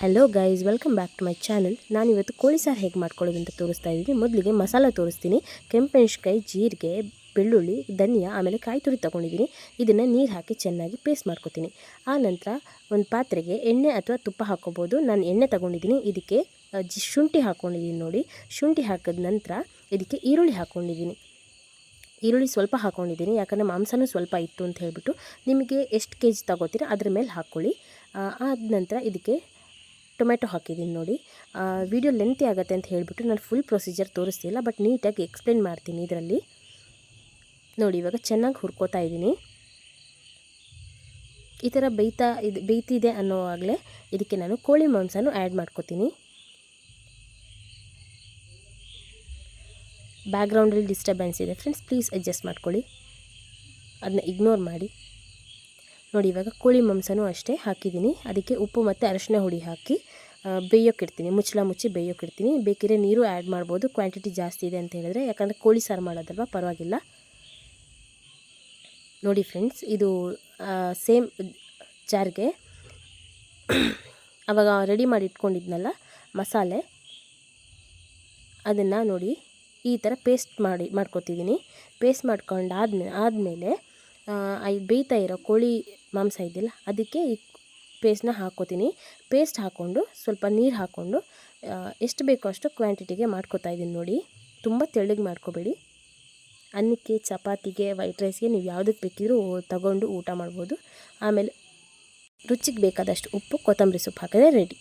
Hello guys, welcome back to my channel. ನಾನಿವತ್ತು ಕೋಳಿ ಸಾರು ಹೇಗೆ ಮಾಡ್ಕೊಳ್ಳೋದು ಅಂತ ತೋರಿಸ್ತಾ ಇದ್ದೀನಿ. ಮೊದಲಿಗೆ ಮಸಾಲ ತೋರಿಸ್ತೀನಿ. ಕೆಂಪೆಣ್ಸಿಕಾಯಿ, ಜೀರಿಗೆ, ಬೆಳ್ಳುಳ್ಳಿ, ಧನಿಯಾ, ಆಮೇಲೆ ಕಾಯಿ ತುರಿ ತೊಗೊಂಡಿದ್ದೀನಿ. ಇದನ್ನು ನೀರು ಹಾಕಿ ಚೆನ್ನಾಗಿ ಪೇಸ್ಟ್ ಮಾಡ್ಕೊತೀನಿ. ಆ ನಂತರ ಒಂದು ಪಾತ್ರೆಗೆ ಎಣ್ಣೆ ಅಥವಾ ತುಪ್ಪ ಹಾಕ್ಕೋಬೋದು. ನಾನು ಎಣ್ಣೆ ತೊಗೊಂಡಿದ್ದೀನಿ. ಇದಕ್ಕೆ ಶುಂಠಿ ಹಾಕ್ಕೊಂಡಿದ್ದೀನಿ ನೋಡಿ. ಶುಂಠಿ ಹಾಕಿದ ನಂತರ ಇದಕ್ಕೆ ಈರುಳ್ಳಿ ಹಾಕ್ಕೊಂಡಿದ್ದೀನಿ. ಈರುಳ್ಳಿ ಸ್ವಲ್ಪ ಹಾಕ್ಕೊಂಡಿದ್ದೀನಿ, ಯಾಕಂದರೆ ಮಾಂಸನೂ ಸ್ವಲ್ಪ ಇತ್ತು ಅಂತ ಹೇಳಿಬಿಟ್ಟು. ನಿಮಗೆ ಎಷ್ಟು ಕೆ ಜಿ ತೊಗೋತೀರ ಅದ್ರ ಮೇಲೆ ಹಾಕ್ಕೊಳ್ಳಿ. ಆದ ನಂತರ ಇದಕ್ಕೆ ಟೊಮೆಟೊ ಹಾಕಿದ್ದೀನಿ ನೋಡಿ. ವಿಡಿಯೋ ಲೆಂತಿ ಆಗುತ್ತೆ ಅಂತ ಹೇಳಿಬಿಟ್ಟು ನಾನು ಫುಲ್ ಪ್ರೊಸೀಜರ್ ತೋರಿಸ್ತಿಲ್ಲ, ಬಟ್ ನೀಟಾಗಿ ಎಕ್ಸ್ಪ್ಲೇನ್ ಮಾಡ್ತೀನಿ ಇದರಲ್ಲಿ ನೋಡಿ. ಇವಾಗ ಚೆನ್ನಾಗಿ ಹುರ್ಕೋತಾ ಇದ್ದೀನಿ. ಈ ಥರ ಬೇಯ್ತಿದೆ ಅನ್ನೋವಾಗಲೇ ಇದಕ್ಕೆ ನಾನು ಕೋಳಿ ಮಾಂಸನೂ ಆ್ಯಡ್ ಮಾಡ್ಕೋತೀನಿ. ಬ್ಯಾಕ್ಗ್ರೌಂಡಲ್ಲಿ ಡಿಸ್ಟರ್ಬೆನ್ಸ್ ಇದೆ ಫ್ರೆಂಡ್ಸ್, ಪ್ಲೀಸ್ ಅಡ್ಜಸ್ಟ್ ಮಾಡ್ಕೊಳ್ಳಿ, ಅದನ್ನ ಇಗ್ನೋರ್ ಮಾಡಿ ನೋಡಿ. ಇವಾಗ ಕೋಳಿ ಮಾಂಸನೂ ಅಷ್ಟೇ ಹಾಕಿದ್ದೀನಿ. ಅದಕ್ಕೆ ಉಪ್ಪು ಮತ್ತು ಅರಶಿನ ಹುಡಿ ಹಾಕಿ ಬೇಯೋಕ್ಕಿಡ್ತೀನಿ. ಮುಚ್ಚಳ ಮುಚ್ಚಿ ಬೇಯೋಕ್ಕಿಡ್ತೀನಿ. ಬೇಕಿದ್ರೆ ನೀರು ಆ್ಯಡ್ ಮಾಡ್ಬೋದು, ಕ್ವಾಂಟಿಟಿ ಜಾಸ್ತಿ ಇದೆ ಅಂತ ಹೇಳಿದ್ರೆ, ಯಾಕಂದರೆ ಕೋಳಿ ಸಾರು ಮಾಡೋದಲ್ವ, ಪರವಾಗಿಲ್ಲ ನೋಡಿ ಫ್ರೆಂಡ್ಸ್. ಇದು ಸೇಮ್ ಜಾರ್ಗೆ ಆವಾಗ ರೆಡಿ ಮಾಡಿ ಇಟ್ಕೊಂಡಿದ್ನಲ್ಲ ಮಸಾಲೆ, ಅದನ್ನು ನೋಡಿ ಈ ಥರ ಪೇಸ್ಟ್ ಮಾಡ್ಕೊತಿದ್ದೀನಿ. ಪೇಸ್ಟ್ ಆದಮೇಲೆ ಬೇಯ್ತಾ ಇರೋ ಕೋಳಿ ಮಾಂಸ ಇದೆಯಲ್ಲ ಅದಕ್ಕೆ ಈ ಪೇಸ್ಟ್ನ ಹಾಕ್ಕೋತೀನಿ. ಪೇಸ್ಟ್ ಹಾಕ್ಕೊಂಡು ಸ್ವಲ್ಪ ನೀರು ಹಾಕ್ಕೊಂಡು ಎಷ್ಟು ಬೇಕೋ ಅಷ್ಟು ಕ್ವಾಂಟಿಟಿಗೆ ಮಾಡ್ಕೊತಾ ಇದ್ದೀನಿ ನೋಡಿ. ತುಂಬ ತೆಳ್ಳಗೆ ಮಾಡ್ಕೋಬೇಡಿ. ಅನ್ನಕ್ಕೆ, ಚಪಾತಿಗೆ, ವೈಟ್ ರೈಸ್ಗೆ ನೀವು ಯಾವುದಕ್ಕೆ ಬೇಕಿದ್ರೂ ತಗೊಂಡು ಊಟ ಮಾಡ್ಬೋದು. ಆಮೇಲೆ ರುಚಿಗೆ ಬೇಕಾದಷ್ಟು ಉಪ್ಪು, ಕೊತ್ತಂಬರಿ ಸೊಪ್ಪು ಹಾಕಿದ್ರೆ ರೆಡಿ.